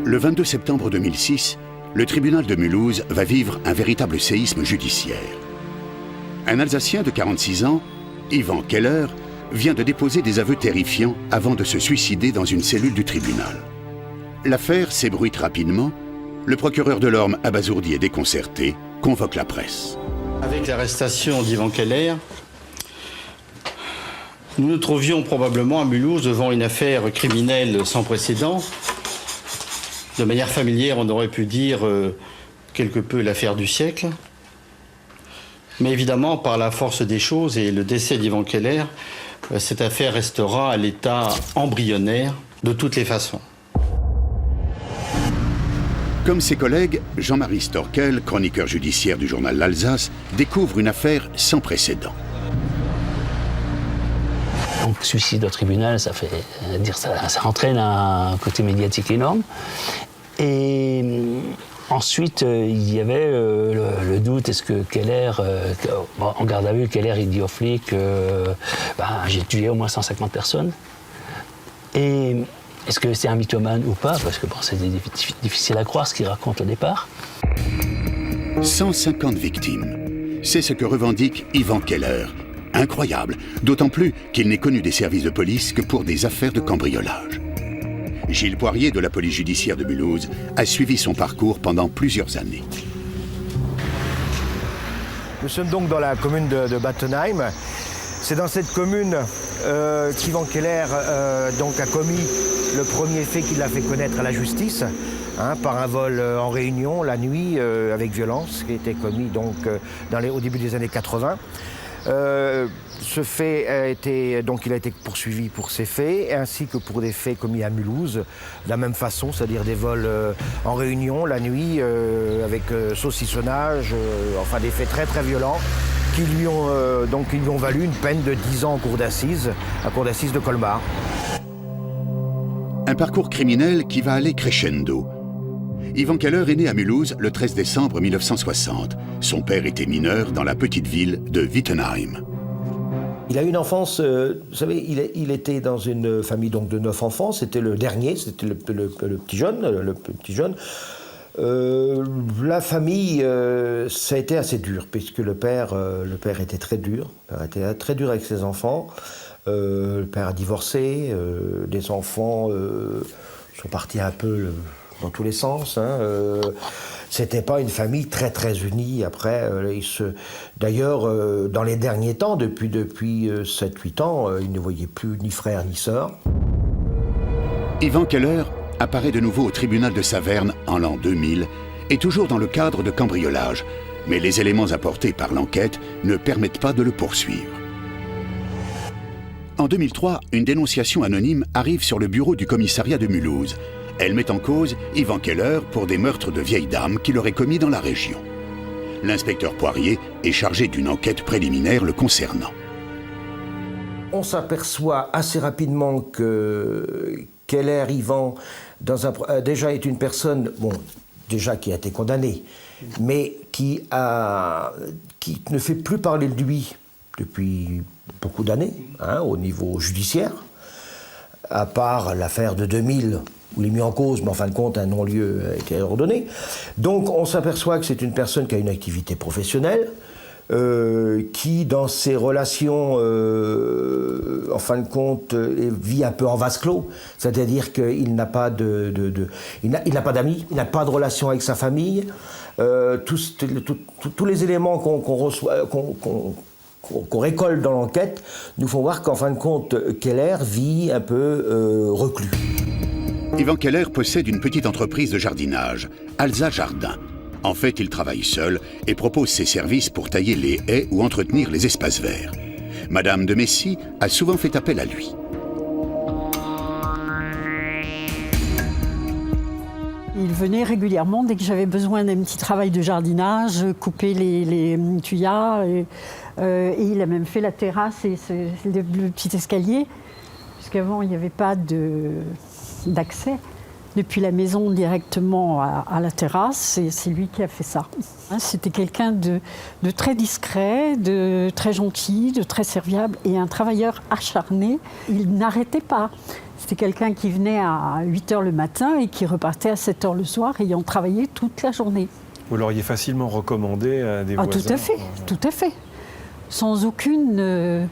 Le 22 septembre 2006, le tribunal de Mulhouse va vivre un véritable séisme judiciaire. Un Alsacien de 46 ans, Ivan Keller, vient de déposer des aveux terrifiants avant de se suicider dans une cellule du tribunal. L'affaire s'ébruite rapidement. Le procureur de l'Orme, abasourdi et déconcerté, convoque la presse. Avec l'arrestation d'Ivan Keller, nous nous trouvions probablement à Mulhouse devant une affaire criminelle sans précédent. De manière familière, on aurait pu dire quelque peu l'affaire du siècle. Mais évidemment, par la force des choses et le décès d'Ivan Keller, cette affaire restera à l'état embryonnaire de toutes les façons. Comme ses collègues, Jean-Marie Storkel, chroniqueur judiciaire du journal L'Alsace, découvre une affaire sans précédent. Donc, suicide au tribunal, ça entraîne un côté médiatique énorme. Et ensuite, il y avait le doute, est-ce que Keller, en garde à vue, Keller, il dit aux flics, j'ai tué au moins 150 personnes. Et est-ce que c'est un mythomane ou pas? Parce que c'est difficile à croire ce qu'il raconte au départ. 150 victimes. C'est ce que revendique Ivan Keller. Incroyable, d'autant plus qu'il n'est connu des services de police que pour des affaires de cambriolage. Gilles Poirier de la police judiciaire de Mulhouse a suivi son parcours pendant plusieurs années. Nous sommes donc dans la commune de Battenheim. C'est dans cette commune qu'Ivan Keller a commis le premier fait qui l'a fait connaître à la justice, par un vol en réunion la nuit avec violence, qui était commis donc, au début des années 80. Ce fait il a été poursuivi pour ces faits, ainsi que pour des faits commis à Mulhouse, de la même façon, c'est-à-dire des vols en réunion la nuit, avec saucissonnage, des faits très très violents, qui lui ont valu une peine de 10 ans en cour d'assises, à cour d'assises de Colmar. Un parcours criminel qui va aller crescendo. Ivan Keller est né à Mulhouse le 13 décembre 1960. Son père était mineur dans la petite ville de Wittenheim. Il a eu une enfance, vous savez, il était dans une famille donc, de 9 enfants, c'était le dernier, c'était le petit jeune. La famille, ça a été assez dur, puisque le père était très dur. Le père était très dur avec ses enfants. Le père a divorcé, les enfants sont partis un peu dans tous les sens. C'était pas une famille très très unie. Après, d'ailleurs, dans les derniers temps, depuis 7-8 ans, ils ne voyaient plus ni frère ni sœur. Ivan Keller apparaît de nouveau au tribunal de Saverne en l'an 2000 et toujours dans le cadre de cambriolage. Mais les éléments apportés par l'enquête ne permettent pas de le poursuivre. En 2003, une dénonciation anonyme arrive sur le bureau du commissariat de Mulhouse. Elle met en cause Ivan Keller pour des meurtres de vieilles dames qu'il aurait commis dans la région. L'inspecteur Poirier est chargé d'une enquête préliminaire le concernant. On s'aperçoit assez rapidement que Keller, Ivan, déjà est une personne, qui a été condamnée, mais qui ne fait plus parler de lui depuis beaucoup d'années, au niveau judiciaire, à part l'affaire de 2000, où il est mis en cause, mais en fin de compte, un non-lieu a été ordonné. Donc on s'aperçoit que c'est une personne qui a une activité professionnelle, qui, dans ses relations, en fin de compte, vit un peu en vase clos. C'est-à-dire qu'il n'a pas il n'a pas d'amis, il n'a pas de relation avec sa famille. Tous les éléments qu'on reçoit, qu'on récolte dans l'enquête, nous font voir qu'en fin de compte, Keller vit un peu reclus. Ivan Keller possède une petite entreprise de jardinage, Alsa Jardin. En fait, il travaille seul et propose ses services pour tailler les haies ou entretenir les espaces verts. Madame de Messy a souvent fait appel à lui. Il venait régulièrement dès que j'avais besoin d'un petit travail de jardinage, couper les tuyas. Et il a même fait la terrasse et le petit escalier, puisqu'avant il n'y avait pas d'accès. depuis la maison directement à la terrasse, et c'est lui qui a fait ça. C'était quelqu'un de très discret, de très gentil, de très serviable et un travailleur acharné. Il n'arrêtait pas. C'était quelqu'un qui venait à 8 h le matin et qui repartait à 7 h le soir, ayant travaillé toute la journée. Vous l'auriez facilement recommandé à des voisins? Tout à fait, tout à fait. Sans aucune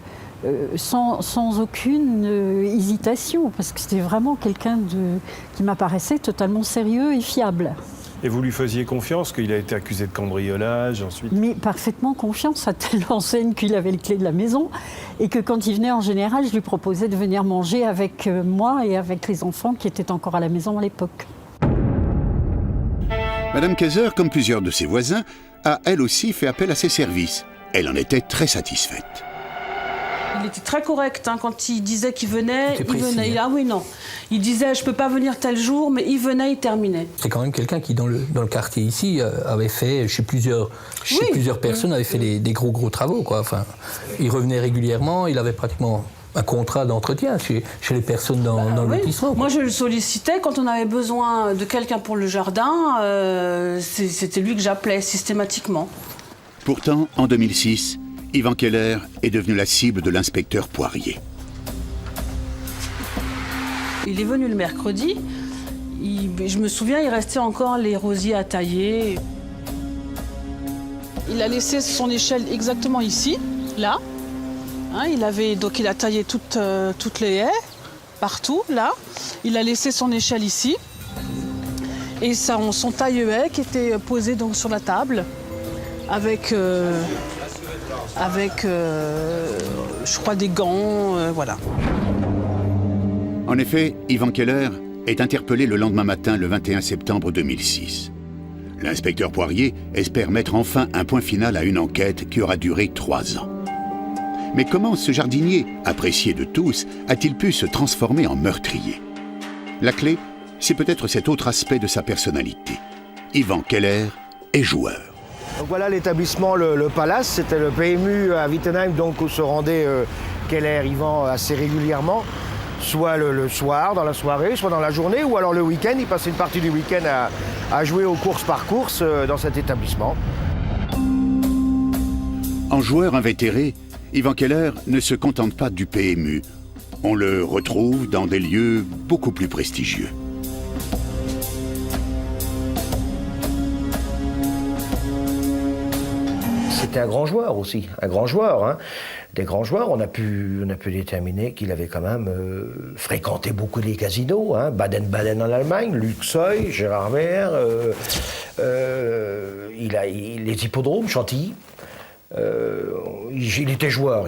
hésitation, parce que c'était vraiment quelqu'un qui m'apparaissait totalement sérieux et fiable. Et vous lui faisiez confiance qu'il a été accusé de cambriolage ensuite? Mais parfaitement confiance, à telle enseigne qu'il avait les clés de la maison et que quand il venait en général, je lui proposais de venir manger avec moi et avec les enfants qui étaient encore à la maison à l'époque. Madame Kayser, comme plusieurs de ses voisins, a elle aussi fait appel à ses services. Elle en était très satisfaite. Il était très correct, quand il disait qu'il venait, il venait. Ah oui, non. Il disait, je peux pas venir tel jour, mais il venait, il terminait. C'est quand même quelqu'un qui, dans le quartier ici, avait fait, chez plusieurs personnes, avait fait des gros travaux, quoi. Enfin, il revenait régulièrement, il avait pratiquement un contrat d'entretien chez les personnes dans le lotissement. Moi, je le sollicitais quand on avait besoin de quelqu'un pour le jardin. C'était lui que j'appelais systématiquement. Pourtant, en 2006, Yvan Keller est devenu la cible de l'inspecteur Poirier. Il est venu le mercredi. Je me souviens, il restait encore les rosiers à tailler. Il a laissé son échelle exactement ici, là. Il a taillé toutes les haies, partout, là. Il a laissé son échelle ici. Et son taille-haie qui était posé donc sur la table, avec je crois, des gants, voilà. En effet, Yvan Keller est interpellé le lendemain matin, le 21 septembre 2006. L'inspecteur Poirier espère mettre enfin un point final à une enquête qui aura duré 3 ans. Mais comment ce jardinier, apprécié de tous, a-t-il pu se transformer en meurtrier? La clé, c'est peut-être cet autre aspect de sa personnalité. Yvan Keller est joueur. Donc voilà l'établissement, le Palace, c'était le PMU à Wittenheim, donc où se rendait Keller, Yvan assez régulièrement, soit le soir, dans la soirée, soit dans la journée, ou alors le week-end. Il passait une partie du week-end à jouer aux courses par course dans cet établissement. En joueur invétéré, Yvan Keller ne se contente pas du PMU. On le retrouve dans des lieux beaucoup plus prestigieux. C'était un grand joueur aussi, un grand joueur. Des grands joueurs, on a pu déterminer qu'il avait quand même fréquenté beaucoup les casinos. Baden-Baden en Allemagne, Luxeuil, Gérard Mer, les hippodromes, Chantilly. Il était joueur,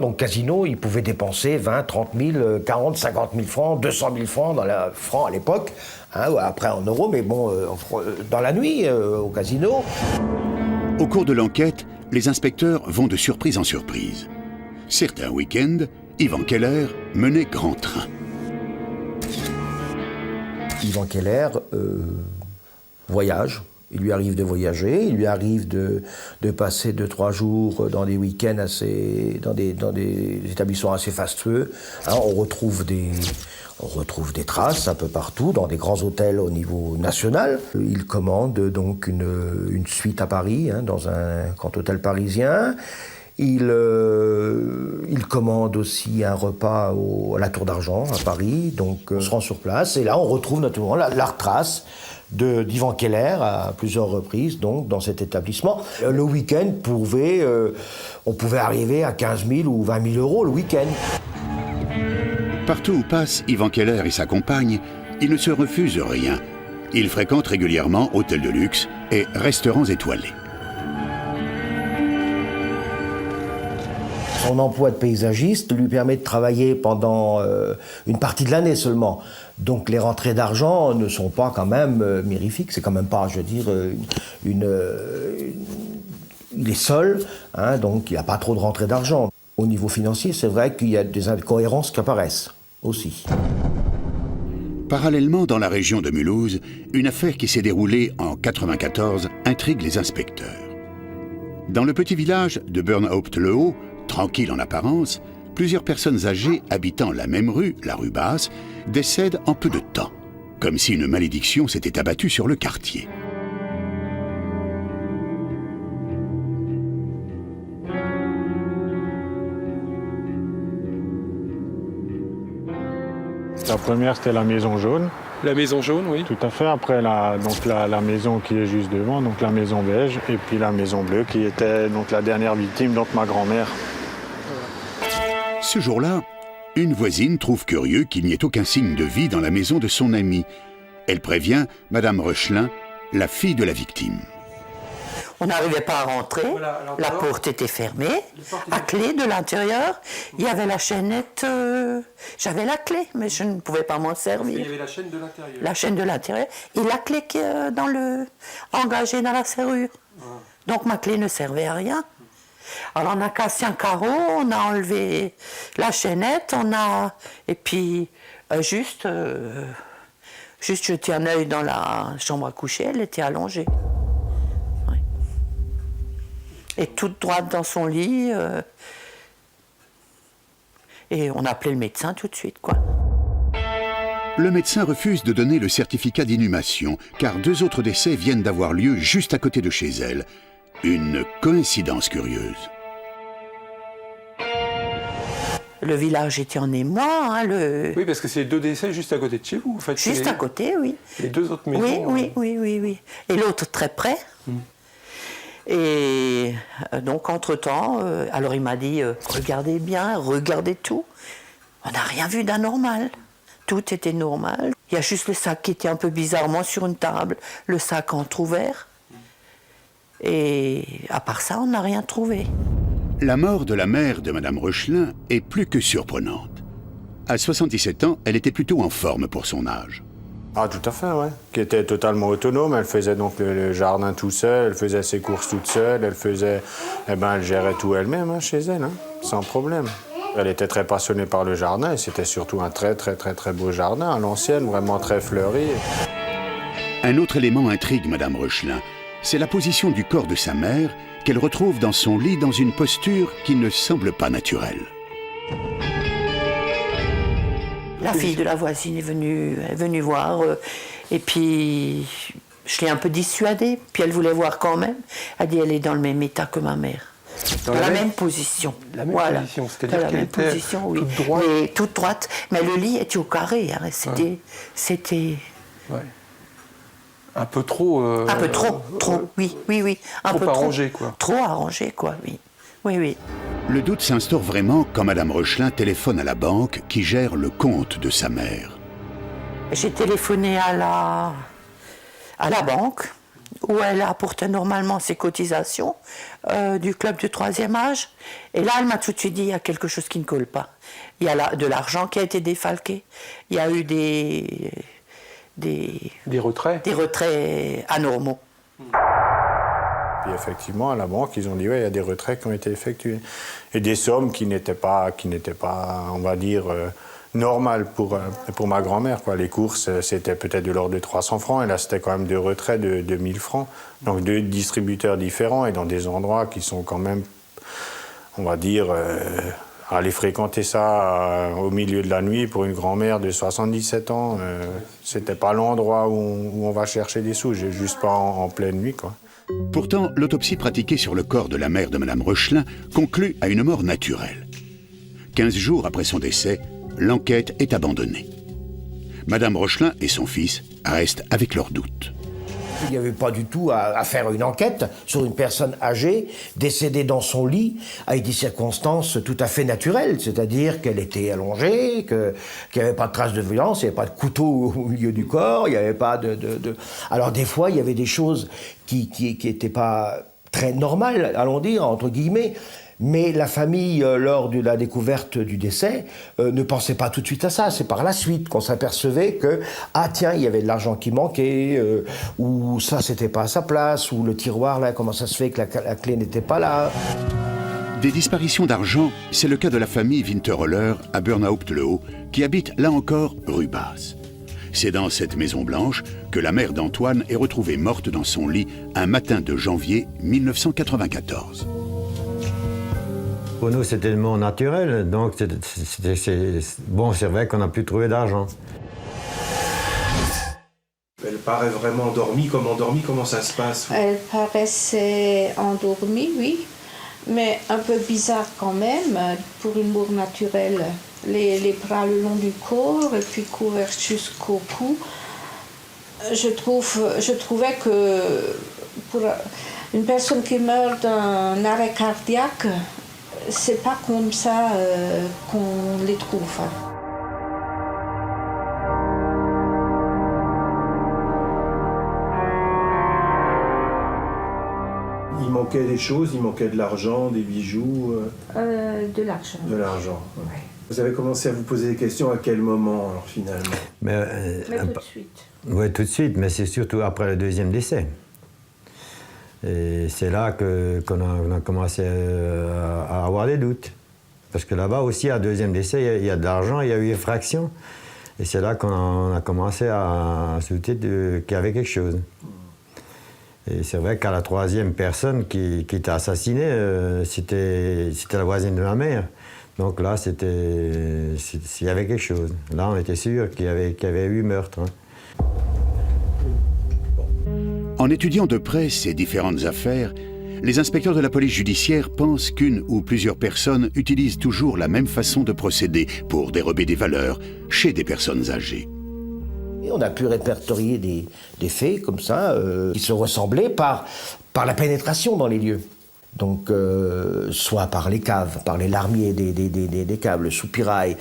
donc casino, il pouvait dépenser 20, 30 000, 40, 50 000 francs, 200 000 francs, francs à l'époque, après en euros, mais bon, dans la nuit, au casino. Au cours de l'enquête, les inspecteurs vont de surprise en surprise. Certains week-ends, Yvan Keller menait grand train. Yvan Keller voyage. Il lui arrive de voyager, il lui arrive de passer 2-3 jours dans des week-ends dans des établissements assez fastueux. On retrouve des traces un peu partout, dans des grands hôtels au niveau national. Il commande donc une suite à Paris, dans un grand hôtel parisien. Il commande aussi un repas à la Tour d'Argent à Paris. Donc on se rend sur place et là on retrouve naturellement la trace d'Yvan Keller à plusieurs reprises donc, dans cet établissement. Le week-end, on pouvait arriver à 15 000 ou 20 000 euros le week-end. Partout où passe Yvan Keller et sa compagne, il ne se refuse rien. Il fréquente régulièrement hôtels de luxe et restaurants étoilés. Son emploi de paysagiste lui permet de travailler pendant une partie de l'année seulement. Donc les rentrées d'argent ne sont pas quand même mirifiques. C'est quand même pas, je veux dire, il est seul, donc il n'y a pas trop de rentrées d'argent. Au niveau financier, c'est vrai qu'il y a des incohérences qui apparaissent aussi. Parallèlement, dans la région de Mulhouse, une affaire qui s'est déroulée en 1994 intrigue les inspecteurs. Dans le petit village de Burnhaupt-le-Haut, tranquille en apparence, plusieurs personnes âgées habitant la même rue, la rue Basse, décèdent en peu de temps. comme si une malédiction s'était abattue sur le quartier. La première, c'était la maison jaune. La maison jaune, oui. Tout à fait. Après, la maison qui est juste devant, donc la maison beige, et puis la maison bleue, qui était donc la dernière victime, donc ma grand-mère. Ce jour-là, une voisine trouve curieux qu'il n'y ait aucun signe de vie dans la maison de son amie. Elle prévient Madame Rochelin, la fille de la victime. On n'arrivait pas à rentrer, la porte était fermée, à clé de l'intérieur, il y avait la chaînette, j'avais la clé, mais je ne pouvais pas m'en servir. Il y avait la chaîne de l'intérieur. La chaîne de l'intérieur, et la clé qui est engagée dans la serrure. Donc ma clé ne servait à rien. Alors on a cassé un carreau, on a enlevé la chaînette, et puis juste jeté un œil dans la chambre à coucher, elle était allongée. Et toute droite dans son lit. Et on a appelé le médecin tout de suite, quoi. Le médecin refuse de donner le certificat d'inhumation, car 2 autres décès viennent d'avoir lieu juste à côté de chez elle. Une coïncidence curieuse. Le village était en émoi. Oui, parce que c'est 2 décès juste à côté de chez vous, en fait. Juste à côté, oui. Les 2 autres maisons. Oui. Et l'autre très près. Et donc, entre-temps, alors il m'a dit, regardez bien, regardez tout. On n'a rien vu d'anormal. Tout était normal. Il y a juste le sac qui était un peu bizarrement sur une table, le sac entrouvert. Et à part ça, on n'a rien trouvé. La mort de la mère de Madame Rochelin est plus que surprenante. À 77 ans, elle était plutôt en forme pour son âge. Ah, tout à fait, ouais. Qui était totalement autonome. Elle faisait donc le jardin tout seul, elle faisait ses courses toute seule, elle gérait tout elle-même chez elle, sans problème. Elle était très passionnée par le jardin et c'était surtout un très beau jardin à l'ancienne, vraiment très fleuri. Un autre élément intrigue Madame Rochelin, c'est la position du corps de sa mère qu'elle retrouve dans son lit dans une posture qui ne semble pas naturelle. La fille de la voisine est venue voir, et puis je l'ai un peu dissuadée, puis elle voulait voir quand même. Elle dit, elle est dans le même état que ma mère. Dans la même position. La même position, c'est-à-dire qu'elle était toute droite. Oui, toute droite, mais le lit était au carré, c'était... Ouais. Un peu trop... Un peu trop, oui. Un trop peu arrangé, quoi. Trop arrangé, quoi, oui. Le doute s'instaure vraiment quand Madame Rochelin téléphone à la banque qui gère le compte de sa mère. J'ai téléphoné à la banque, où elle apportait normalement ses cotisations du club du 3e âge. Et là, elle m'a tout de suite dit, il y a quelque chose qui ne colle pas. Il y a de l'argent qui a été défalqué. Il y a eu des retraits. Des retraits anormaux. Puis effectivement, à la banque, ils ont dit, ouais, il y a des retraits qui ont été effectués. Et des sommes qui n'étaient pas, on va dire, normales pour ma grand-mère, quoi. Les courses, c'était peut-être de l'ordre de 300 francs, et là, c'était quand même des retraits de 1000 francs. Donc 2 distributeurs différents, et dans des endroits qui sont quand même, on va dire, aller fréquenter ça au milieu de la nuit pour une grand-mère de 77 ans, c'était pas l'endroit où on va chercher des sous, juste pas en pleine nuit, quoi. Pourtant, l'autopsie pratiquée sur le corps de la mère de Madame Rochelin conclut à une mort naturelle. 15 jours après son décès, l'enquête est abandonnée. Madame Rochelin et son fils restent avec leurs doutes. Il n'y avait pas du tout à faire une enquête sur une personne âgée, décédée dans son lit, avec des circonstances tout à fait naturelles, c'est-à-dire qu'elle était allongée, qu'il n'y avait pas de traces de violence, il n'y avait pas de couteau au milieu du corps, il n'y avait pas de... Alors des fois, il y avait des choses qui n'étaient pas très normales, allons dire, entre guillemets, mais la famille, lors de la découverte du décès, ne pensait pas tout de suite à ça. C'est par la suite qu'on s'apercevait que, ah tiens, il y avait de l'argent qui manquait, ou ça, c'était pas à sa place, ou le tiroir, là, comment ça se fait que la clé n'était pas là. Des disparitions d'argent, c'est le cas de la famille Winterholler à Burnhaupt-le-Haut, qui habite, là encore, rue Basse. C'est dans cette maison blanche que la mère d'Antoine est retrouvée morte dans son lit un matin de janvier 1994. Pour nous, c'était une mort naturelle, donc c'est vrai qu'on n'a plus trouvé d'argent. paraît vraiment endormie, comment ça se passe? Elle paraissait endormie, oui, mais un peu bizarre quand même pour une mort naturelle. Les bras le long du corps et puis couverts jusqu'au cou. Je trouvais que pour une personne qui meurt d'un arrêt cardiaque, c'est pas comme ça qu'on les trouve. Il manquait des choses, il manquait de l'argent, des bijoux. De l'argent. De l'argent. Ouais. Vous avez commencé à vous poser des questions à quel moment, alors, finalement? Mais tout de suite. Oui, tout de suite, mais c'est surtout après le deuxième décès. Et c'est là qu'on a commencé à avoir des doutes. Parce que là-bas aussi, à deuxième décès, il y a de l'argent, il y a eu effraction. Et c'est là qu'on a commencé à se douter qu'il y avait quelque chose. Et c'est vrai qu'à la troisième personne qui était assassinée, c'était la voisine de ma mère. Donc là, il y avait quelque chose. Là, on était sûr qu'il y avait eu meurtre. Hein. En étudiant de près ces différentes affaires, les inspecteurs de la police judiciaire pensent qu'une ou plusieurs personnes utilisent toujours la même façon de procéder pour dérober des valeurs chez des personnes âgées. Et on a pu répertorier des faits comme ça, qui se ressemblaient par la pénétration dans les lieux. Donc, soit par les caves, par les larmiers des caves, le soupirail,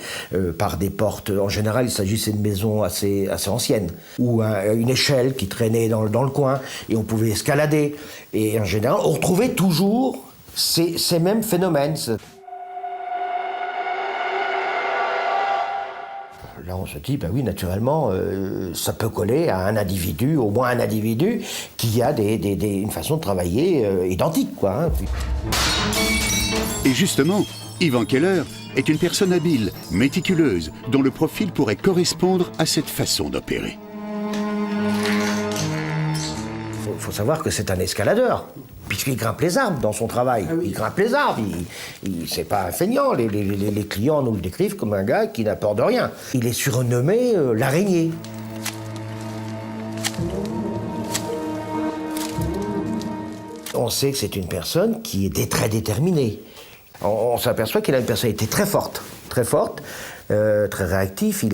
par des portes. En général, il s'agissait de maisons assez anciennes, ou une échelle qui traînait dans le coin, et on pouvait escalader. Et en général, on retrouvait toujours ces mêmes phénomènes. Là, on se dit, ben oui, naturellement, ça peut coller à un individu, au moins un individu, qui a une façon de travailler identique, quoi. Hein. Et justement, Ivan Keller est une personne habile, méticuleuse, dont le profil pourrait correspondre à cette façon d'opérer. Il faut savoir que c'est un escaladeur, puisqu'il grimpe les arbres dans son travail. Ah oui. Il grimpe les arbres, c'est pas un feignant. Les clients nous le décrivent comme un gars qui n'a peur de rien. Il est surnommé l'araignée. On sait que c'est une personne qui est très déterminée. On s'aperçoit qu'il a une personnalité très forte, très réactif.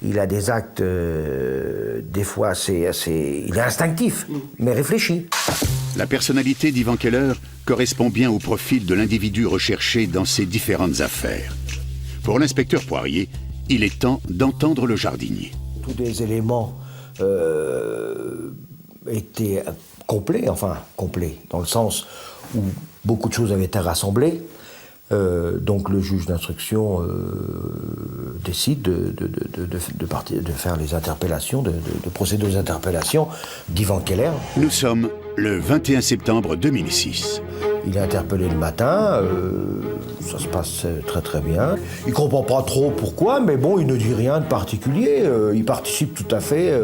Il a des actes, des fois, il est instinctif, mais réfléchi. La personnalité d'Ivan Keller correspond bien au profil de l'individu recherché dans ces différentes affaires. Pour l'inspecteur Poirier, il est temps d'entendre le jardinier. Tous les éléments étaient complets, dans le sens où beaucoup de choses avaient été rassemblées. Donc le juge d'instruction décide de faire les interpellations, de procéder aux interpellations d'Ivan Keller. Nous sommes le 21 septembre 2006. Il est interpellé le matin, ça se passe très très bien. Il ne comprend pas trop pourquoi, mais bon, il ne dit rien de particulier, il participe tout à fait.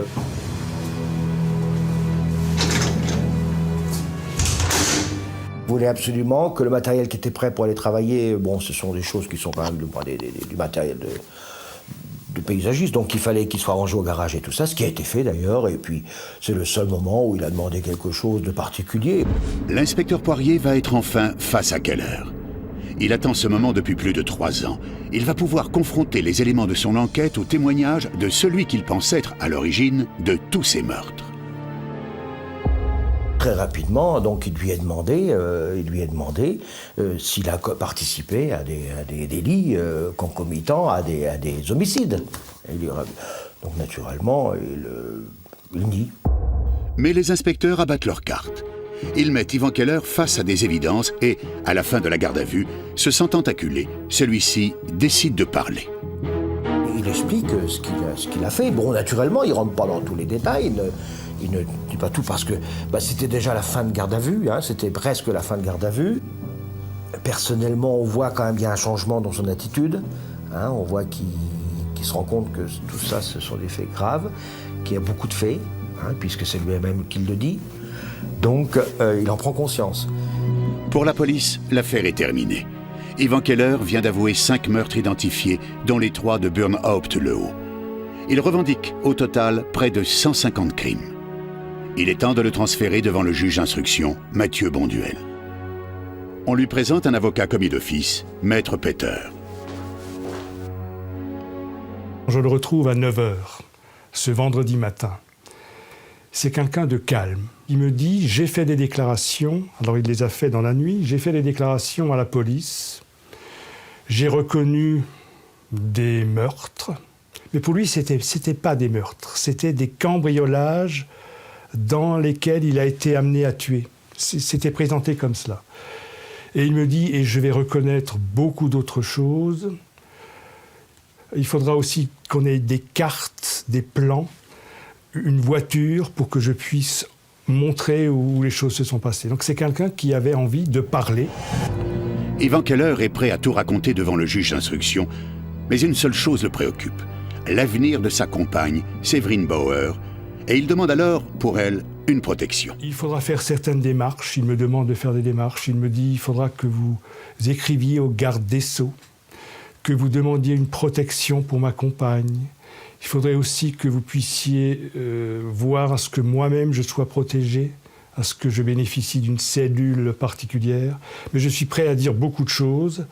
Il voulait absolument que le matériel qui était prêt pour aller travailler, bon, ce sont des choses qui sont quand même du matériel de paysagiste, donc il fallait qu'il soit rangé au garage et tout ça, ce qui a été fait d'ailleurs, et puis c'est le seul moment où il a demandé quelque chose de particulier. L'inspecteur Poirier va être enfin face à Keller. Il attend ce moment depuis plus de 3 ans. Il va pouvoir confronter les éléments de son enquête au témoignage de celui qu'il pense être à l'origine de tous ces meurtres. Très rapidement, donc il lui est demandé s'il a participé à des délits concomitants à des homicides. Donc naturellement, il nie. Mais les inspecteurs abattent leurs cartes. Ils mettent Ivan Keller face à des évidences et, à la fin de la garde à vue, se sentant acculé, celui-ci décide de parler. Il explique ce qu'il a fait. Bon, naturellement, il ne rentre pas dans tous les détails. Il ne dit pas tout parce que c'était déjà la fin de garde à vue, hein, c'était presque la fin de garde à vue. Personnellement, on voit quand même bien un changement dans son attitude. Hein, on voit qu'il se rend compte que tout ça, ce sont des faits graves, qu'il y a beaucoup de faits, hein, puisque c'est lui-même qui le dit. Donc, il en prend conscience. Pour la police, l'affaire est terminée. Ivan Keller vient d'avouer 5 meurtres identifiés, dont les 3 de Burnhaupt-le-Haut. Il revendique au total près de 150 crimes. Il est temps de le transférer devant le juge d'instruction, Mathieu Bonduel. On lui présente un avocat commis d'office, Maître Peter. Je le retrouve à 9h, ce vendredi matin. C'est quelqu'un de calme. Il me dit, j'ai fait des déclarations, alors il les a fait dans la nuit, j'ai fait des déclarations à la police, j'ai reconnu des meurtres, mais pour lui, c'était pas des meurtres, c'était des cambriolages dans lesquels il a été amené à tuer. C'était présenté comme cela. Et il me dit, et je vais reconnaître beaucoup d'autres choses. Il faudra aussi qu'on ait des cartes, des plans, une voiture pour que je puisse montrer où les choses se sont passées. Donc c'est quelqu'un qui avait envie de parler. Ivan Keller est prêt à tout raconter devant le juge d'instruction, mais une seule chose le préoccupe, l'avenir de sa compagne, Séverine Bauer, et il demande alors, pour elle, une protection. Il faudra faire certaines démarches, il me demande de faire des démarches, il me dit il faudra que vous écriviez au garde des Sceaux, que vous demandiez une protection pour ma compagne. Il faudrait aussi que vous puissiez voir à ce que moi-même je sois protégé, à ce que je bénéficie d'une cellule particulière. Mais je suis prêt à dire beaucoup de choses.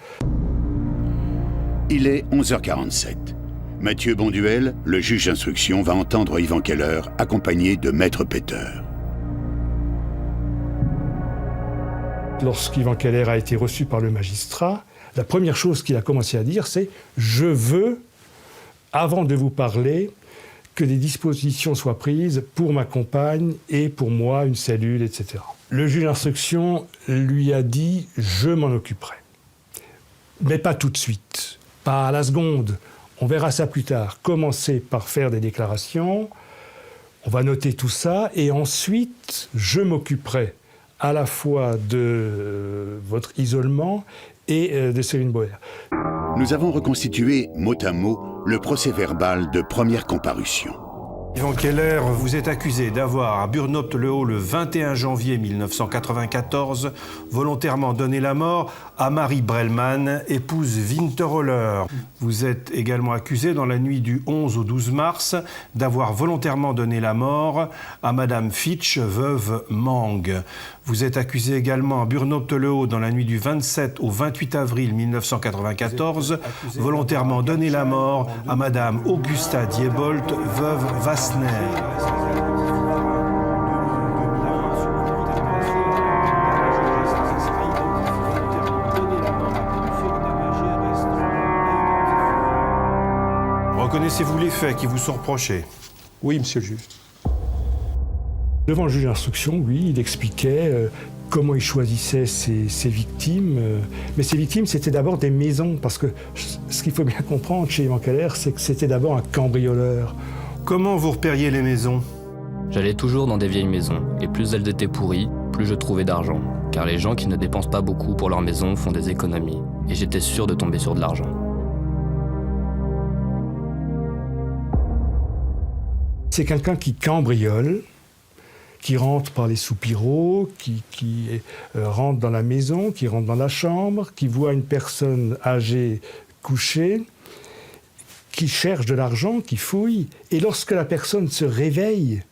Il est 11h47. Mathieu Bonduel, le juge d'instruction, va entendre Ivan Keller accompagné de Maître Peter. Lorsqu'Ivan Keller a été reçu par le magistrat, la première chose qu'il a commencé à dire, c'est « Je veux, avant de vous parler, que des dispositions soient prises pour ma compagne et pour moi, une cellule, etc. » Le juge d'instruction lui a dit « Je m'en occuperai. Mais pas tout de suite, pas à la seconde. On verra ça plus tard. Commencez par faire des déclarations, on va noter tout ça, et ensuite, je m'occuperai à la fois de votre isolement et de Séverine Bauer. » Nous avons reconstitué mot à mot le procès-verbal de première comparution. Ivan Keller, vous êtes accusé d'avoir, à Burnoppt-le-Haut, le 21 janvier 1994, volontairement donné la mort à Marie Brelman, épouse Winterholler. Vous êtes également accusé, dans la nuit du 11 au 12 mars, d'avoir volontairement donné la mort à Madame Fitch, veuve Mang. Vous êtes accusé également à Burnoppt-le-Haut, dans la nuit du 27 au 28 avril 1994, volontairement donné la mort à Madame Augusta Diebold, veuve Wassner. Reconnaissez-vous les faits qui vous sont reprochés? Oui, monsieur le juge. Devant le juge d'instruction, oui, il expliquait comment il choisissait ses victimes. Mais ces victimes, c'était d'abord des maisons, parce que ce qu'il faut bien comprendre chez Ivan Keller, c'est que c'était d'abord un cambrioleur. Comment vous repériez les maisons? J'allais toujours dans des vieilles maisons, et plus elles étaient pourries, plus je trouvais d'argent. Car les gens qui ne dépensent pas beaucoup pour leur maison font des économies, et j'étais sûr de tomber sur de l'argent. C'est quelqu'un qui cambriole, qui rentre par les soupiraux, qui rentre dans la maison, qui rentre dans la chambre, qui voit une personne âgée couchée, qui cherche de l'argent, qui fouille, et lorsque la personne se réveille,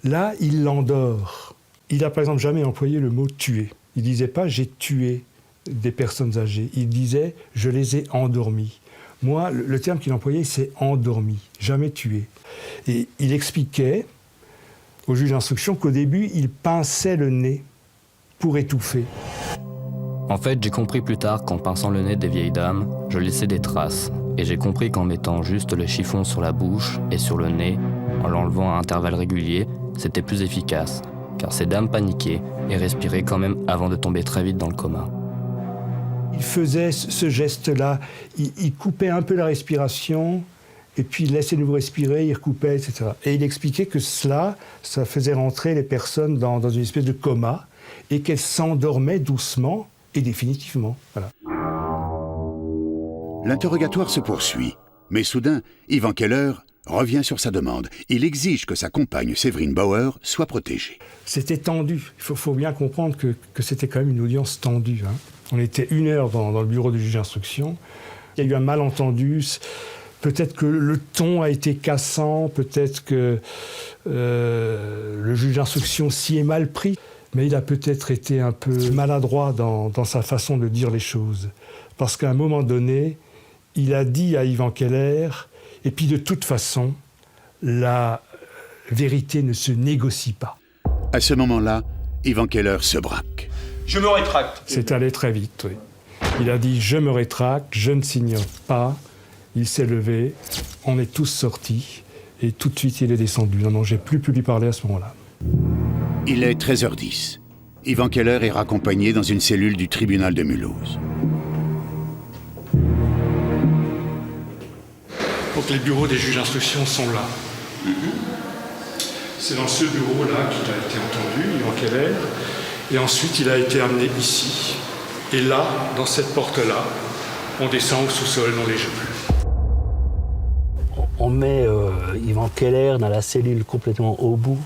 là, il l'endort. Il n'a par exemple jamais employé le mot « tuer ». Il ne disait pas « j'ai tué des personnes âgées », il disait « je les ai endormies ». Moi, le terme qu'il employait, c'est « endormi », jamais « tué ». Et il expliquait au juge d'instruction qu'au début, il pinçait le nez pour étouffer. En fait, j'ai compris plus tard qu'en pinçant le nez des vieilles dames, je laissais des traces. Et j'ai compris qu'en mettant juste le chiffon sur la bouche et sur le nez, en l'enlevant à intervalles réguliers, c'était plus efficace, car ces dames paniquaient et respiraient quand même avant de tomber très vite dans le coma. Il faisait ce geste-là, il coupait un peu la respiration, et puis il laissait nouveau respirer, il recoupait, etc. Et il expliquait que ça faisait rentrer les personnes dans une espèce de coma, et qu'elles s'endormaient doucement et définitivement. Voilà. L'interrogatoire se poursuit, mais soudain, Ivan Keller revient sur sa demande. Il exige que sa compagne Séverine Bauer soit protégée. C'était tendu. Il faut bien comprendre que c'était quand même une audience tendue. On était 1 heure dans le bureau du juge d'instruction. Il y a eu un malentendu. Peut-être que le ton a été cassant, peut-être que le juge d'instruction s'y est mal pris, mais il a peut-être été un peu maladroit dans sa façon de dire les choses. Parce qu'à un moment donné, il a dit à Ivan Keller, et puis de toute façon, la vérité ne se négocie pas. À ce moment-là, Ivan Keller se braque. Je me rétracte. C'est allé très vite, oui. Il a dit « je me rétracte, je ne signe pas ». Il s'est levé, on est tous sortis, et tout de suite il est descendu. Non, j'ai plus pu lui parler à ce moment-là. Il est 13h10. Ivan Keller est raccompagné dans une cellule du tribunal de Mulhouse. Donc les bureaux des juges d'instruction sont là. C'est dans ce bureau-là qu'il a été entendu, Ivan Keller, et ensuite il a été amené ici. Et là, dans cette porte-là, on descend au sous-sol, on ne les jette plus. On met Ivan Keller dans la cellule complètement au bout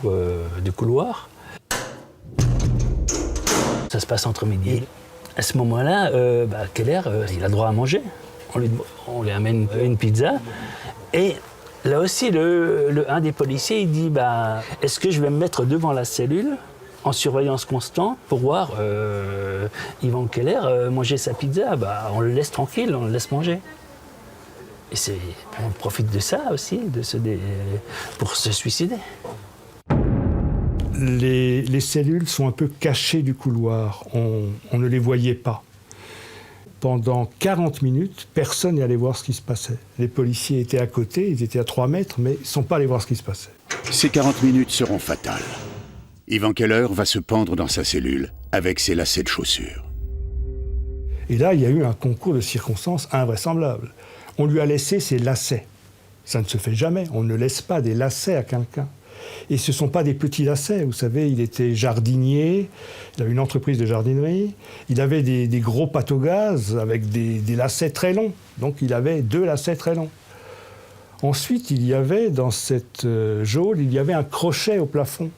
du couloir. Ça se passe entre midi. Et à ce moment-là, Keller, il a droit à manger. On lui amène une pizza. Et là aussi, un des policiers, il dit est-ce que je vais me mettre devant la cellule en surveillance constante pour voir Ivan Keller manger sa pizza? On le laisse tranquille, on le laisse manger. Et on profite de ça aussi, pour se suicider. Les cellules sont un peu cachées du couloir, on ne les voyait pas. Pendant 40 minutes, personne n'est allé voir ce qui se passait. Les policiers étaient à côté, ils étaient à 3 mètres, mais ils ne sont pas allés voir ce qui se passait. Ces 40 minutes seront fatales. Ivan Keller va se pendre dans sa cellule avec ses lacets de chaussures. Et là, il y a eu un concours de circonstances invraisemblable. On lui a laissé ses lacets. Ça ne se fait jamais. On ne laisse pas des lacets à quelqu'un. Et ce ne sont pas des petits lacets. Vous savez, il était jardinier, il avait une entreprise de jardinerie, il avait des gros pâtes au gaz avec des lacets très longs. Donc il avait 2 lacets très longs. Ensuite, il y avait dans cette geôle, il y avait un crochet au plafond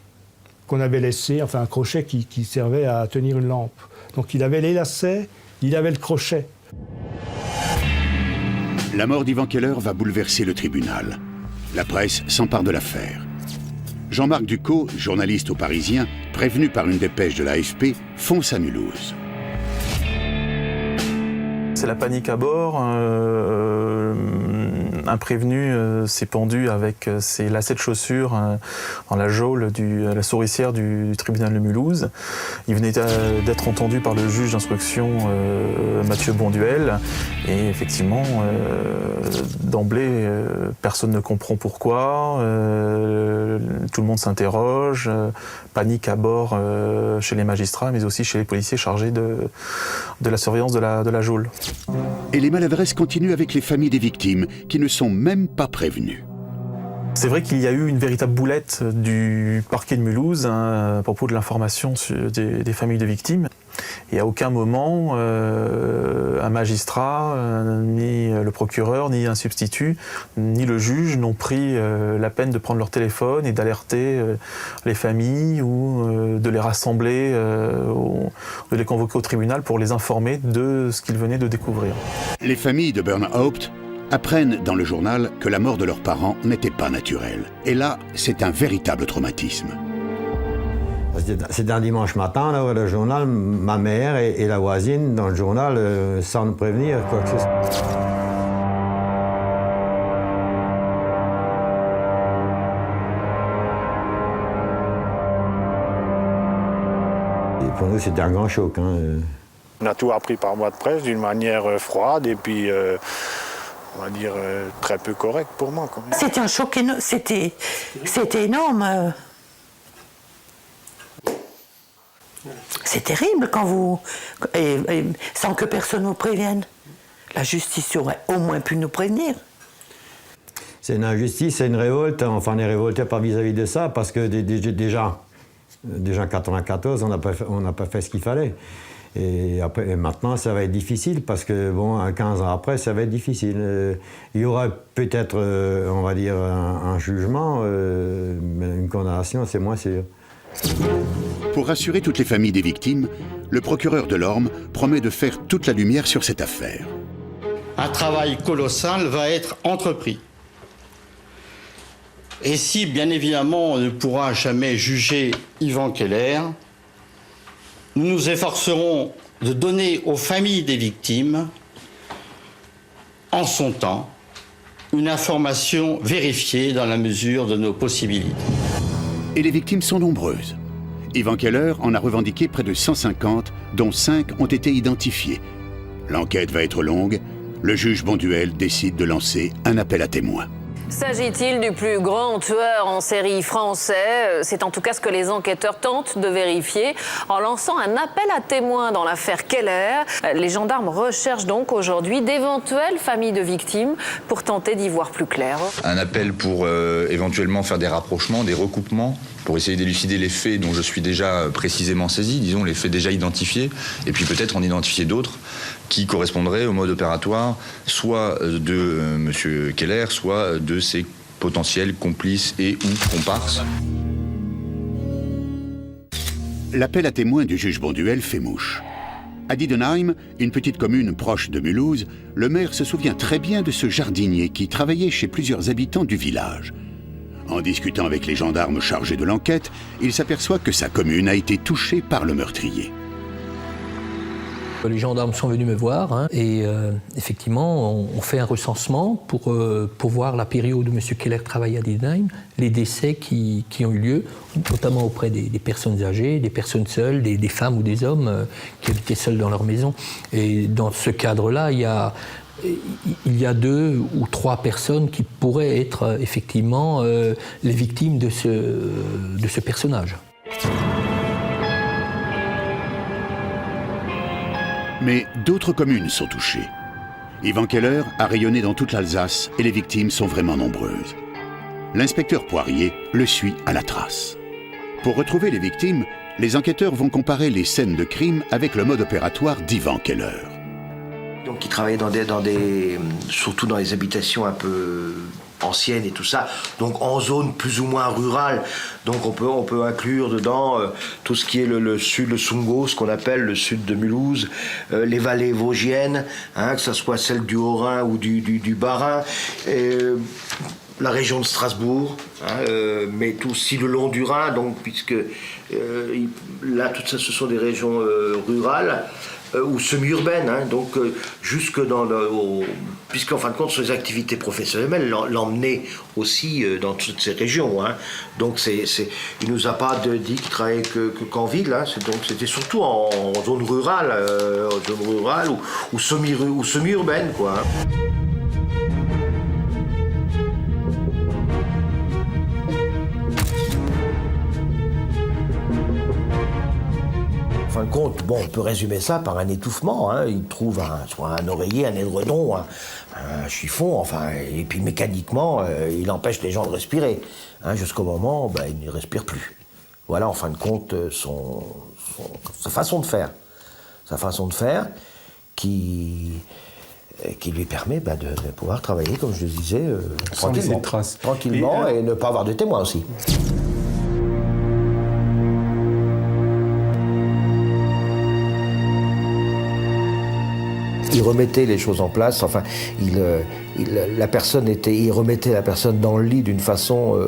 qu'on avait laissé, enfin un crochet qui servait à tenir une lampe. Donc il avait les lacets, il avait le crochet. La mort d'Ivan Keller va bouleverser le tribunal. La presse s'empare de l'affaire. Jean-Marc Ducos, journaliste au Parisien, prévenu par une dépêche de l'AFP, fonce à Mulhouse. C'est la panique à bord. Un prévenu s'est pendu avec ses lacets de chaussures dans la geôle la souricière du tribunal de Mulhouse. Il venait d'être entendu par le juge d'instruction Mathieu Bonduel. Et effectivement, d'emblée, personne ne comprend pourquoi. Tout le monde s'interroge. Panique à bord chez les magistrats, mais aussi chez les policiers chargés de la surveillance de la geôle. Et les maladresses continuent avec les familles des victimes, qui ne sont même pas prévenues. C'est vrai qu'il y a eu une véritable boulette du parquet de Mulhouse à propos de l'information des familles de victimes. Et à aucun moment, un magistrat, ni le procureur, ni un substitut, ni le juge n'ont pris la peine de prendre leur téléphone et d'alerter les familles ou de les rassembler, de les convoquer au tribunal pour les informer de ce qu'ils venaient de découvrir. Les familles de Burnhaupt apprennent dans le journal que la mort de leurs parents n'était pas naturelle. Et là, c'est un véritable traumatisme. C'est un dimanche matin, là, le journal, ma mère et la voisine dans le journal, sans nous prévenir, quoi que ce soit. Et pour nous, c'était un grand choc. On a tout appris par voie de presse d'une manière froide et puis, on va dire, très peu correcte pour moi. C'était un choc énorme, c'était énorme. C'est terrible quand vous... Et sans que personne nous prévienne. La justice aurait au moins pu nous prévenir. C'est une injustice, c'est une révolte. Enfin, on est révolté pas vis-à-vis de ça, parce que déjà en 1994, on n'a pas fait ce qu'il fallait. Et maintenant, ça va être difficile, parce que, bon, 15 ans après, ça va être difficile. Il y aura peut-être, on va dire, un jugement, mais une condamnation, c'est moins sûr. Pour rassurer toutes les familles des victimes, le procureur de l'Orme promet de faire toute la lumière sur cette affaire. un travail colossal va être entrepris. Et si, bien évidemment, on ne pourra jamais juger Yvan Keller, nous nous efforcerons de donner aux familles des victimes, en son temps, une information vérifiée dans la mesure de nos possibilités. Et les victimes sont nombreuses. Yvan Keller en a revendiqué près de 150, dont 5 ont été identifiés. L'enquête va être longue. Le juge Bonduel décide de lancer un appel à témoins. S'agit-il du plus grand tueur en série français? C'est en tout cas ce que les enquêteurs tentent de vérifier en lançant un appel à témoins dans l'affaire Keller. Les gendarmes recherchent donc aujourd'hui d'éventuelles familles de victimes pour tenter d'y voir plus clair. Un appel pour éventuellement faire des rapprochements, des recoupements, pour essayer d'élucider les faits dont je suis déjà précisément saisi, disons les faits déjà identifiés, et puis peut-être en identifier d'autres qui correspondraient au mode opératoire, soit de M. Keller, soit de ses potentiels complices et ou comparses. L'appel à témoins du juge Bonduel fait mouche. À Diedenheim, une petite commune proche de Mulhouse, le maire se souvient très bien de ce jardinier qui travaillait chez plusieurs habitants du village. En discutant avec les gendarmes chargés de l'enquête, il s'aperçoit que sa commune a été touchée par le meurtrier. Les gendarmes sont venus me voir et effectivement, on fait un recensement pour voir la période où M. Keller travaillait à Diedenheim, les décès qui ont eu lieu, notamment auprès des personnes âgées, des personnes seules, des femmes ou des hommes qui habitaient seuls dans leur maison. Et dans ce cadre-là, il y a 2 ou 3 personnes qui pourraient être effectivement les victimes de ce personnage. Mais d'autres communes sont touchées. Yvan Keller a rayonné dans toute l'Alsace et les victimes sont vraiment nombreuses. L'inspecteur Poirier le suit à la trace. Pour retrouver les victimes, les enquêteurs vont comparer les scènes de crime avec le mode opératoire d'Yvan Keller. Donc il travaillait surtout dans les habitations un peu anciennes et tout ça, donc en zone plus ou moins rurale. Donc on peut inclure dedans tout ce qui est le sud, le Sungau, ce qu'on appelle le sud de Mulhouse, les vallées vosgiennes, que ce soit celle du Haut-Rhin ou du Bas-Rhin, la région de Strasbourg, mais aussi le long du Rhin, donc puisque là tout ça ce sont des régions rurales. Ou semi-urbaine, donc jusque puisqu'en fin de compte, ses activités professionnelles l'emmenaient aussi dans toutes ces régions. Donc il nous a pas dit qu'il travaillait qu'en ville, donc c'était surtout en zone rurale, ou semi-urbaine, quoi. En fin de compte, on peut résumer ça par un étouffement. Il trouve soit un oreiller, un édredon, un chiffon, et puis mécaniquement, il empêche les gens de respirer. Jusqu'au moment où il ne respire plus. Voilà, en fin de compte, sa façon de faire. Sa façon de faire qui lui permet de pouvoir travailler, comme je le disais, tranquillement et ne pas avoir de témoins aussi. Il remettait les choses en place, il remettait la personne dans le lit d'une façon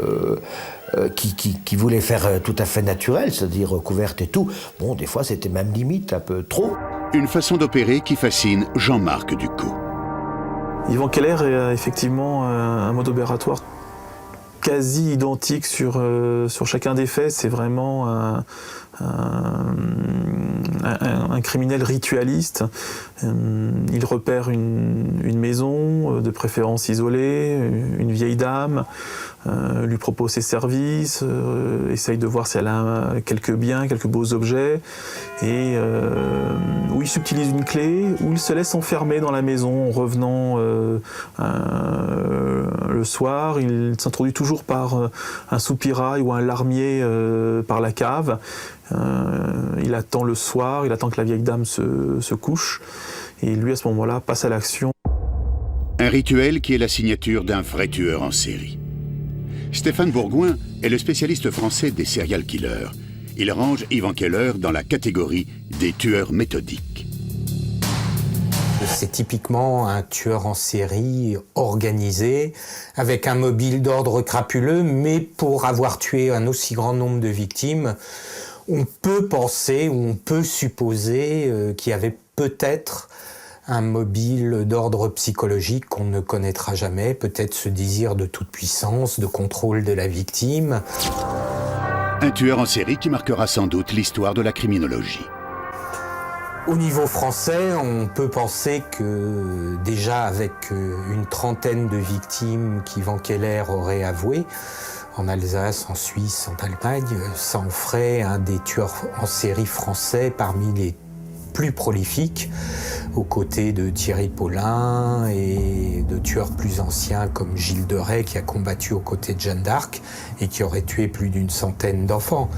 qui voulait faire tout à fait naturelle, c'est-à-dire recouverte et tout. Bon, des fois, c'était même limite un peu trop. Une façon d'opérer qui fascine Jean-Marc Ducot. Yvan Keller est effectivement un mode opératoire quasi identique sur chacun des faits. C'est vraiment un criminel ritualiste. Il repère une maison, de préférence isolée, une vieille dame, lui propose ses services, essaye de voir si elle a quelques biens, quelques beaux objets, et où il subtilise une clé, où il se laisse enfermer dans la maison en revenant le soir. Il s'introduit toujours par un soupirail ou un larmier par la cave. Il attend le soir, il attend que la vieille dame se couche, et lui à ce moment-là passe à l'action. Un rituel qui est la signature d'un vrai tueur en série. Stéphane Bourgoin est le spécialiste français des serial killers. Il range Yvan Keller dans la catégorie des tueurs méthodiques. C'est typiquement un tueur en série organisé, avec un mobile d'ordre crapuleux, mais pour avoir tué un aussi grand nombre de victimes, on peut penser ou on peut supposer qu'il y avait peut-être un mobile d'ordre psychologique qu'on ne connaîtra jamais, peut-être ce désir de toute puissance, de contrôle de la victime. Un tueur en série qui marquera sans doute l'histoire de la criminologie. Au niveau français, on peut penser que déjà avec une trentaine de victimes qu'Ivan Keller aurait avouées, en Alsace, en Suisse, en Allemagne, ça en ferait un des tueurs en série français parmi les plus prolifiques, aux côtés de Thierry Paulin et de tueurs plus anciens comme Gilles de Rais, qui a combattu aux côtés de Jeanne d'Arc et qui aurait tué plus d'une centaine d'enfants.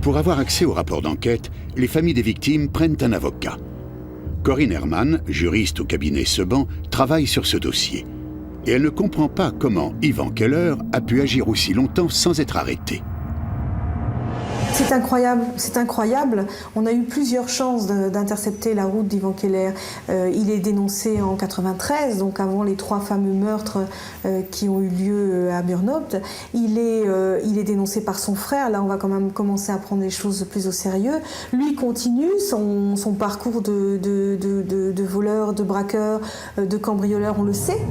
Pour avoir accès au rapport d'enquête, les familles des victimes prennent un avocat. Corinne Herman, juriste au cabinet Seban, travaille sur ce dossier. Et elle ne comprend pas comment Ivan Keller a pu agir aussi longtemps sans être arrêté. C'est incroyable, c'est incroyable. On a eu plusieurs chances d'intercepter la route d'Ivan Keller. Il est dénoncé en 93, donc avant les 3 fameux meurtres qui ont eu lieu à Burnhaupt. Il est dénoncé par son frère. Là, on va quand même commencer à prendre les choses plus au sérieux. Lui continue son parcours de voleur, de braqueur, de cambrioleur, on le sait.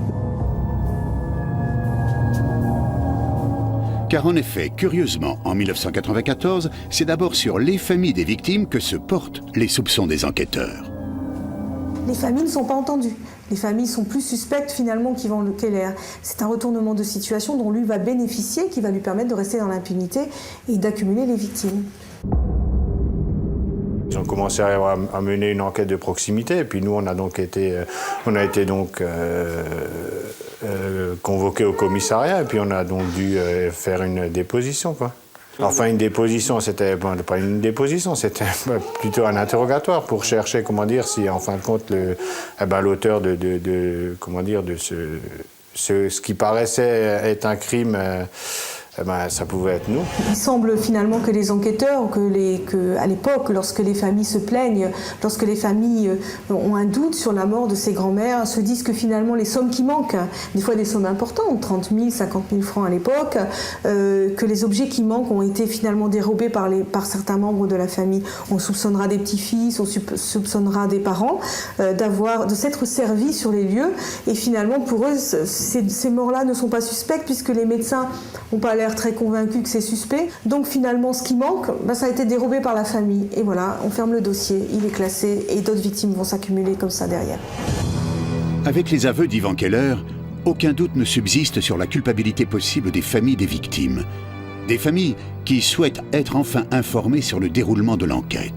Car en effet, curieusement, en 1994, c'est d'abord sur les familles des victimes que se portent les soupçons des enquêteurs. Les familles ne sont pas entendues. Les familles sont plus suspectes finalement qu'Ivan Keller. C'est un retournement de situation dont lui va bénéficier, qui va lui permettre de rester dans l'impunité et d'accumuler les victimes. Ils ont commencé à mener une enquête de proximité, et puis nous, on a été convoqués au commissariat, et puis on a donc dû faire une déposition, quoi. Enfin, une déposition, c'était pas une déposition, c'était plutôt un interrogatoire pour chercher, si en fin de compte, l'auteur de ce qui paraissait être un crime, ça pouvait être nous. Il semble finalement que les enquêteurs, à l'époque, lorsque les familles se plaignent, lorsque les familles ont un doute sur la mort de ses grands-mères, se disent que finalement les sommes qui manquent, des fois des sommes importantes, 30 000, 50 000 francs à l'époque, que les objets qui manquent ont été finalement dérobés par certains membres de la famille. On soupçonnera des petits-fils, on soupçonnera des parents de s'être servis sur les lieux, et finalement pour eux, ces morts-là ne sont pas suspectes puisque les médecins n'ont pas l'air très convaincu que c'est suspect. Donc finalement, ce qui manque, ça a été dérobé par la famille. Et voilà, on ferme le dossier, il est classé et d'autres victimes vont s'accumuler comme ça derrière. Avec les aveux d'Ivan Keller, aucun doute ne subsiste sur la culpabilité possible des familles des victimes. Des familles qui souhaitent être enfin informées sur le déroulement de l'enquête.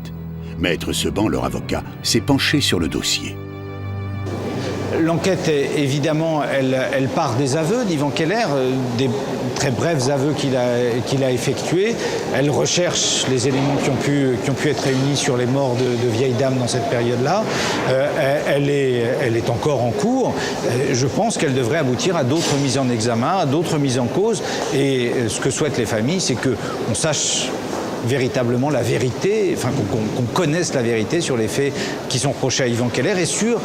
Maître Seban, leur avocat, s'est penché sur le dossier. L'enquête, évidemment, elle part des aveux d'Ivan Keller, des très brefs aveux qu'il a effectués. Elle recherche les éléments qui ont pu être réunis sur les morts de vieilles dames dans cette période-là. Elle est encore en cours. Je pense qu'elle devrait aboutir à d'autres mises en examen, à d'autres mises en cause. Et ce que souhaitent les familles, c'est qu'on sache véritablement la vérité, qu'on connaisse la vérité sur les faits qui sont reprochés à Ivan Keller et sur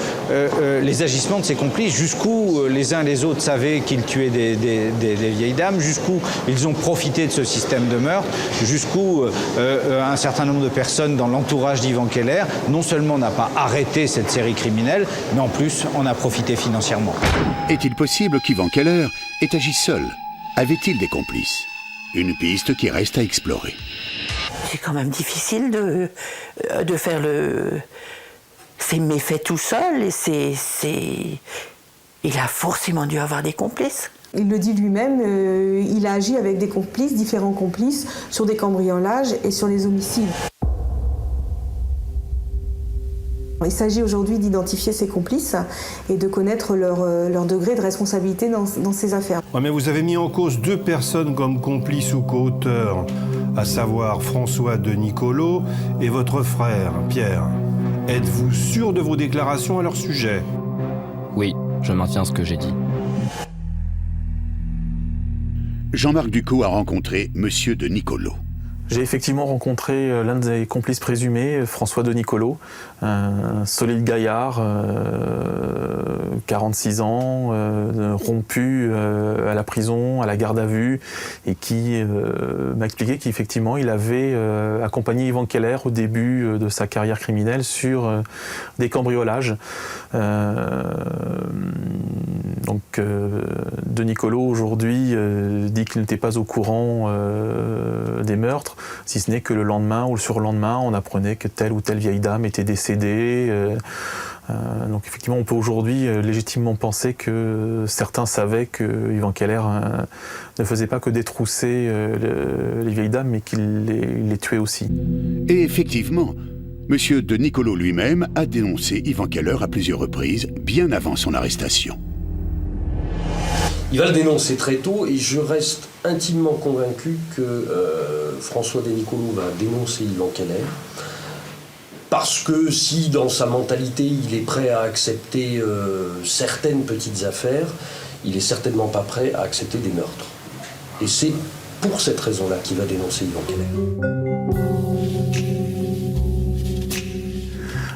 les agissements de ses complices, jusqu'où les uns les autres savaient qu'ils tuaient des vieilles dames, jusqu'où ils ont profité de ce système de meurtre, jusqu'où un certain nombre de personnes dans l'entourage d'Ivan Keller non seulement n'a pas arrêté cette série criminelle, mais en plus en a profité financièrement. Est-il possible qu'Ivan Keller ait agi seul? Avait-il des complices? Une piste qui reste à explorer. C'est quand même difficile de faire ces méfaits tout seul. Il a forcément dû avoir des complices. Il le dit lui-même, il a agi avec des complices, différents complices, sur des cambriolages et sur les homicides. Il s'agit aujourd'hui d'identifier ses complices et de connaître leur degré de responsabilité dans ces affaires. Ouais, mais vous avez mis en cause 2 personnes comme complices ou co-auteurs, à savoir François de Nicolo et votre frère, Pierre. Êtes-vous sûr de vos déclarations à leur sujet? Oui, je maintiens ce que j'ai dit. Jean-Marc Ducos a rencontré Monsieur de Nicolo. J'ai effectivement rencontré l'un des complices présumés, François de Nicolo, un solide gaillard, 46 ans, rompu à la prison, à la garde à vue, et qui m'a expliqué qu'effectivement il avait accompagné Ivan Keller au début de sa carrière criminelle sur des cambriolages. De Nicolo aujourd'hui dit qu'il n'était pas au courant des meurtres, si ce n'est que le lendemain ou le surlendemain, on apprenait que telle ou telle vieille dame était décédée. Donc effectivement, on peut aujourd'hui légitimement penser que certains savaient que Ivan Keller ne faisait pas que détrousser les vieilles dames, mais qu'il les tuait aussi. Et effectivement, M. de Nicolo lui-même a dénoncé Ivan Keller à plusieurs reprises, bien avant son arrestation. Il va le dénoncer très tôt et je reste intimement convaincu que François de Nicolo va dénoncer Ivan Keller parce que si dans sa mentalité il est prêt à accepter certaines petites affaires, il n'est certainement pas prêt à accepter des meurtres. Et c'est pour cette raison-là qu'il va dénoncer Ivan Keller.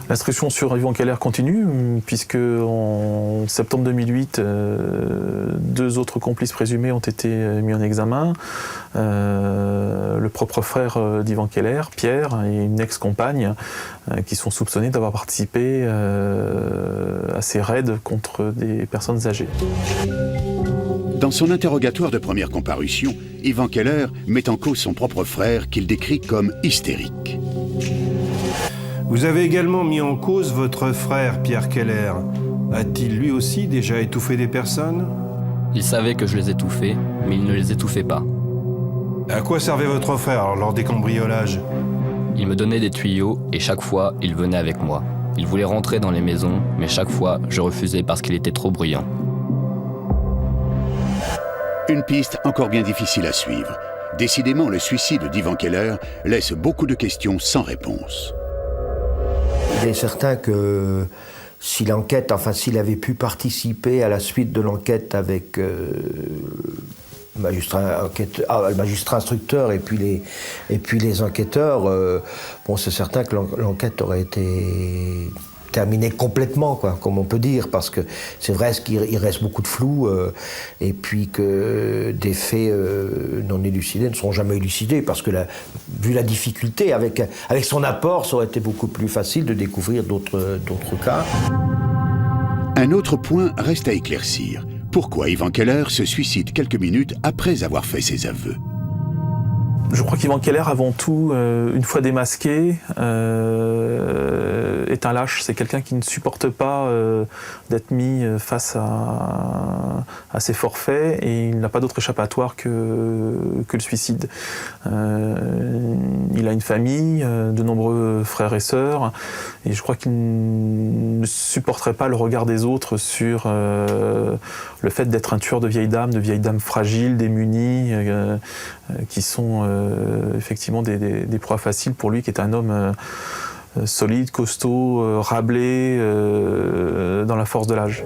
L'instruction sur Ivan Keller continue, puisque en septembre 2008, 2 autres complices présumés ont été mis en examen. Le propre frère d'Ivan Keller, Pierre, et une ex-compagne, qui sont soupçonnés d'avoir participé à ces raids contre des personnes âgées. Dans son interrogatoire de première comparution, Ivan Keller met en cause son propre frère qu'il décrit comme hystérique. Vous avez également mis en cause votre frère, Pierre Keller. A-t-il lui aussi déjà étouffé des personnes? Il savait que je les étouffais, mais il ne les étouffait pas. À quoi servait votre frère lors des cambriolages? Il me donnait des tuyaux et chaque fois, il venait avec moi. Il voulait rentrer dans les maisons, mais chaque fois, je refusais parce qu'il était trop bruyant. Une piste encore bien difficile à suivre. Décidément, le suicide d'Ivan Keller laisse beaucoup de questions sans réponse. Il est certain que si l'enquête, enfin s'il avait pu participer à la suite de l'enquête avec le magistrat instructeur et puis les enquêteurs, bon c'est certain que l'enquête aurait été terminée complètement, quoi, comme on peut dire, parce que c'est vrai qu'il reste beaucoup de flou et puis que des faits non élucidés ne seront jamais élucidés parce que vu la difficulté, avec son apport, ça aurait été beaucoup plus facile de découvrir d'autres cas. Un autre point reste à éclaircir. Pourquoi Ivan Keller se suicide quelques minutes après avoir fait ses aveux? Je crois qu'Ivan Keller, avant tout, une fois démasqué, est un lâche. C'est quelqu'un qui ne supporte pas d'être mis face à ses forfaits et il n'a pas d'autre échappatoire que le suicide. Il a une famille, de nombreux frères et sœurs, et je crois qu'il ne supporterait pas le regard des autres sur le fait d'être un tueur de vieilles dames fragiles, démunies, qui sont effectivement des proies faciles pour lui, qui est un homme solide, costaud, râblé, dans la force de l'âge.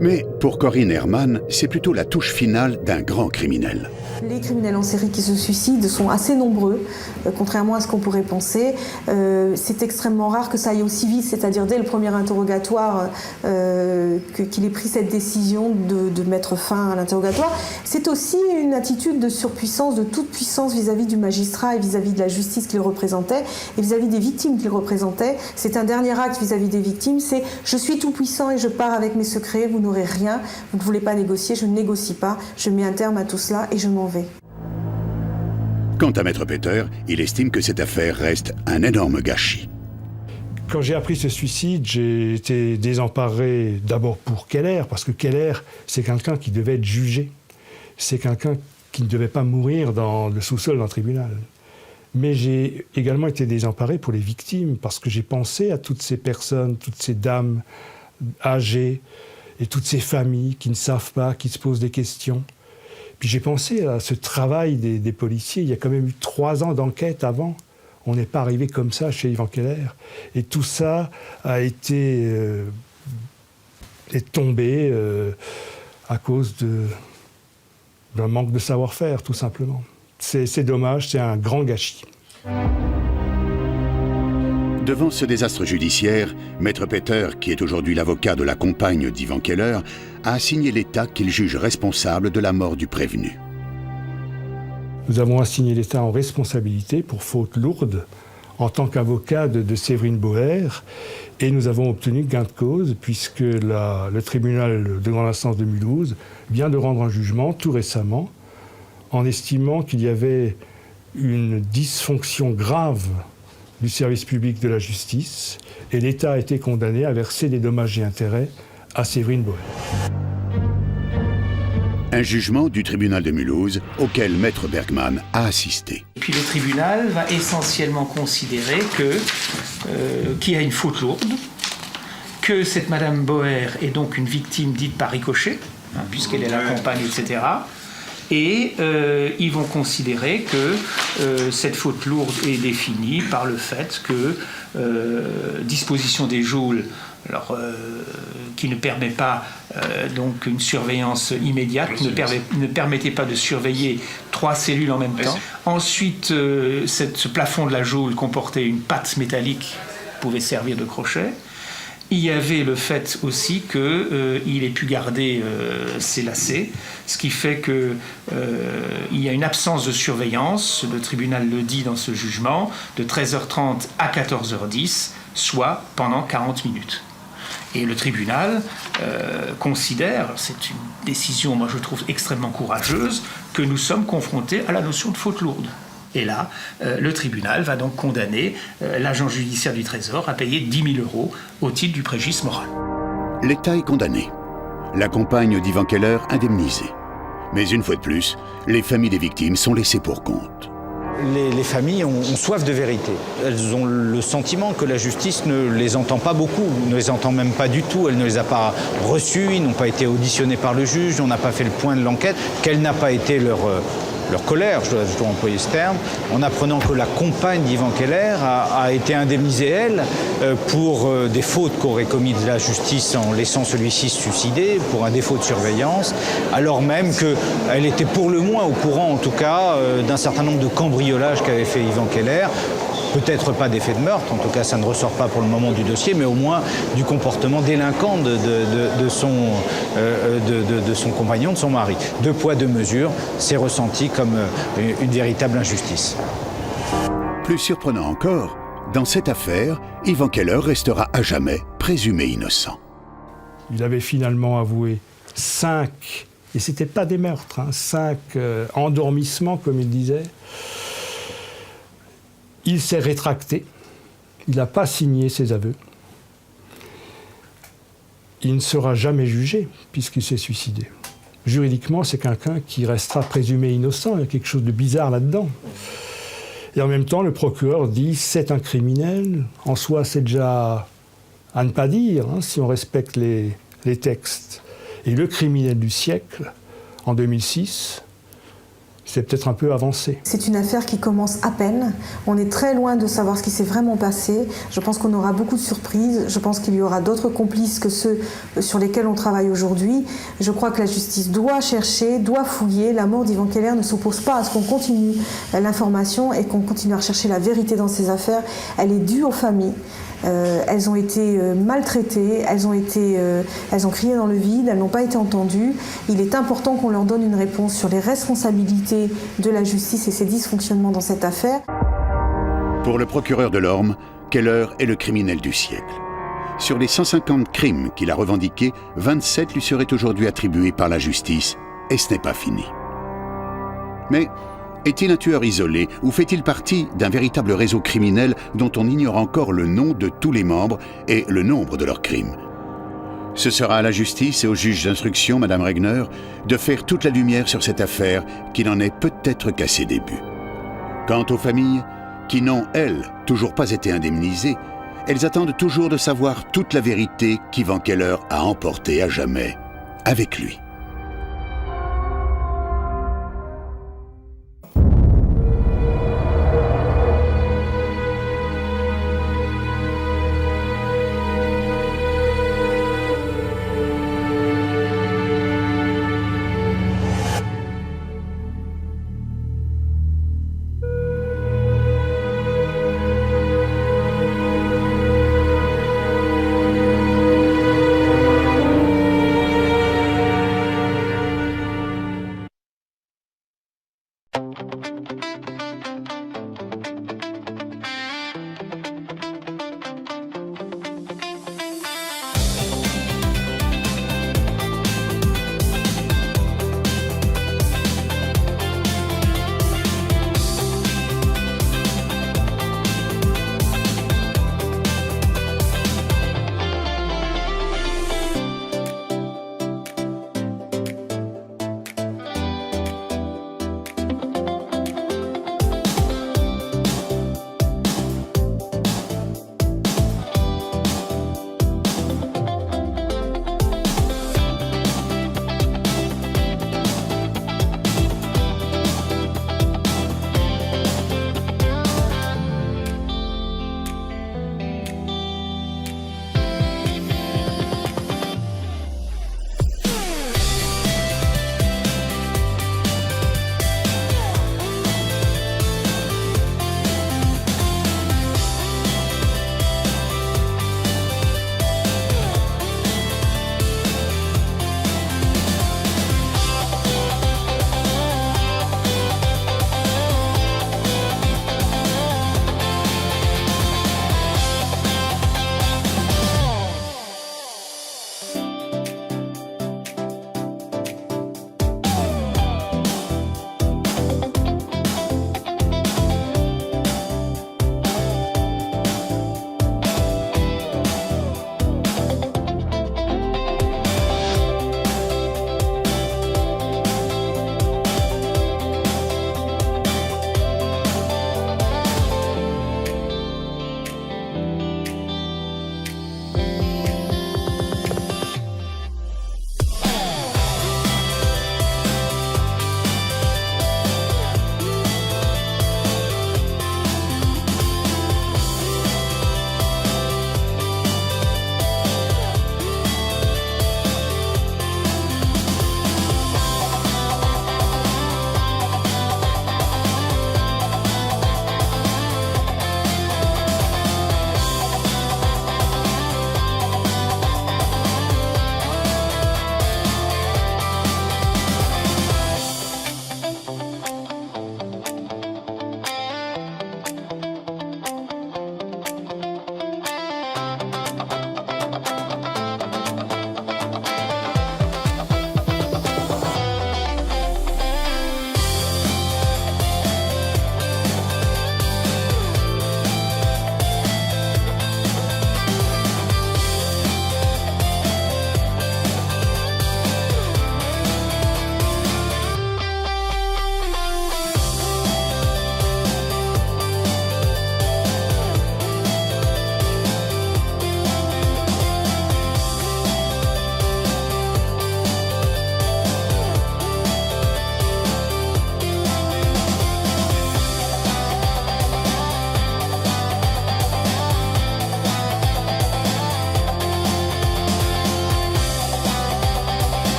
Mais pour Corinne Herman, c'est plutôt la touche finale d'un grand criminel. Les criminels en série qui se suicident sont assez nombreux, contrairement à ce qu'on pourrait penser. C'est extrêmement rare que ça aille aussi vite, c'est-à-dire dès le premier interrogatoire qu'il ait pris cette décision de mettre fin à l'interrogatoire. C'est aussi une attitude de surpuissance, de toute puissance vis-à-vis du magistrat et vis-à-vis de la justice qu'il représentait et vis-à-vis des victimes qu'il représentait. C'est un dernier acte vis-à-vis des victimes, c'est « je suis tout puissant et je pars avec mes secrets, vous n'aurez rien, vous ne voulez pas négocier, je ne négocie pas, je mets un terme à tout cela et je m'en vais ». Quant à Maître Peter, il estime que cette affaire reste un énorme gâchis. Quand j'ai appris ce suicide, j'ai été désemparé d'abord pour Keller, parce que Keller, c'est quelqu'un qui devait être jugé. C'est quelqu'un qui ne devait pas mourir dans le sous-sol d'un tribunal. Mais j'ai également été désemparé pour les victimes, parce que j'ai pensé à toutes ces personnes, toutes ces dames âgées, et toutes ces familles qui ne savent pas, qui se posent des questions. Puis j'ai pensé à ce travail des policiers. Il y a quand même eu 3 ans d'enquête avant. On n'est pas arrivé comme ça chez Ivan Keller. Et tout ça a été est tombé à cause d'un manque de savoir-faire, tout simplement. C'est dommage, c'est un grand gâchis. Devant ce désastre judiciaire, Maître Peter, qui est aujourd'hui l'avocat de la compagne d'Ivan Keller, a assigné l'État qu'il juge responsable de la mort du prévenu. Nous avons assigné l'État en responsabilité pour faute lourde en tant qu'avocat de Séverine Boer, et nous avons obtenu gain de cause puisque le tribunal de grande instance de Mulhouse vient de rendre un jugement tout récemment en estimant qu'il y avait une dysfonction grave du service public de la justice, et l'État a été condamné à verser des dommages et intérêts à Séverine Boer. Un jugement du tribunal de Mulhouse auquel Maître Bergman a assisté. Et puis le tribunal va essentiellement considérer qu'il y a une faute lourde, que cette Madame Boer est donc une victime dite par ricochet, puisqu'elle est la compagne, etc. Et ils vont considérer que cette faute lourde est définie par le fait que disposition des geôles, qui ne permet pas donc une surveillance immédiate, ne permettait pas de surveiller 3 cellules en même temps. Ensuite, ce plafond de la geôle comportait une patte métallique qui pouvait servir de crochet. Il y avait le fait aussi qu'il ait pu garder ses lacets, ce qui fait qu'il y a une absence de surveillance, le tribunal le dit dans ce jugement, de 13h30 à 14h10, soit pendant 40 minutes. Et le tribunal considère, c'est une décision, moi je trouve extrêmement courageuse, que nous sommes confrontés à la notion de faute lourde. Et là, le tribunal va donc condamner l'agent judiciaire du Trésor à payer 10 000 € au titre du préjudice moral. L'État est condamné. La compagne d'Ivan Keller indemnisée. Mais une fois de plus, les familles des victimes sont laissées pour compte. Les familles ont soif de vérité. Elles ont le sentiment que la justice ne les entend pas beaucoup, ne les entend même pas du tout. Elle ne les a pas reçus, ils n'ont pas été auditionnés par le juge, on n'a pas fait le point de l'enquête. Quelle n'a pas été leur colère, je dois employer ce terme, en apprenant que la compagne d'Ivan Keller a été indemnisée, elle, pour des fautes qu'aurait commises la justice en laissant celui-ci se suicider, pour un défaut de surveillance, alors même qu'elle était pour le moins au courant, en tout cas, d'un certain nombre de cambriolages qu'avait fait Ivan Keller. Peut-être pas d'effet de meurtre, en tout cas ça ne ressort pas pour le moment du dossier, mais au moins du comportement délinquant de son compagnon, de son mari. 2 poids, 2 mesures, c'est ressenti comme une véritable injustice. Plus surprenant encore, dans cette affaire, Ivan Keller restera à jamais présumé innocent. Il avait finalement avoué 5, et c'était pas des meurtres, 5 endormissements comme il disait. Il s'est rétracté, il n'a pas signé ses aveux. Il ne sera jamais jugé puisqu'il s'est suicidé. Juridiquement, c'est quelqu'un qui restera présumé innocent, il y a quelque chose de bizarre là-dedans. Et en même temps, le procureur dit c'est un criminel. En soi, c'est déjà à ne pas dire, si on respecte les textes. Et le criminel du siècle, en 2006, c'est peut-être un peu avancé. C'est une affaire qui commence à peine. On est très loin de savoir ce qui s'est vraiment passé. Je pense qu'on aura beaucoup de surprises. Je pense qu'il y aura d'autres complices que ceux sur lesquels on travaille aujourd'hui. Je crois que la justice doit chercher, doit fouiller. La mort d'Ivan Keller ne s'oppose pas à ce qu'on continue l'information et qu'on continue à rechercher la vérité dans ces affaires. Elle est due aux familles. Elles ont été maltraitées, elles ont crié dans le vide, elles n'ont pas été entendues. Il est important qu'on leur donne une réponse sur les responsabilités de la justice et ses dysfonctionnements dans cette affaire. Pour le procureur de l'Orme, Keller est le criminel du siècle. Sur les 150 crimes qu'il a revendiqués, 27 lui seraient aujourd'hui attribués par la justice, et ce n'est pas fini. Mais est-il un tueur isolé ou fait-il partie d'un véritable réseau criminel dont on ignore encore le nom de tous les membres et le nombre de leurs crimes? Ce sera à la justice et au juge d'instruction, Madame Regner, de faire toute la lumière sur cette affaire qui n'en est peut-être qu'à ses débuts. Quant aux familles, qui n'ont, elles, toujours pas été indemnisées, elles attendent toujours de savoir toute la vérité qu'Ivan Keller a emportée à jamais avec lui.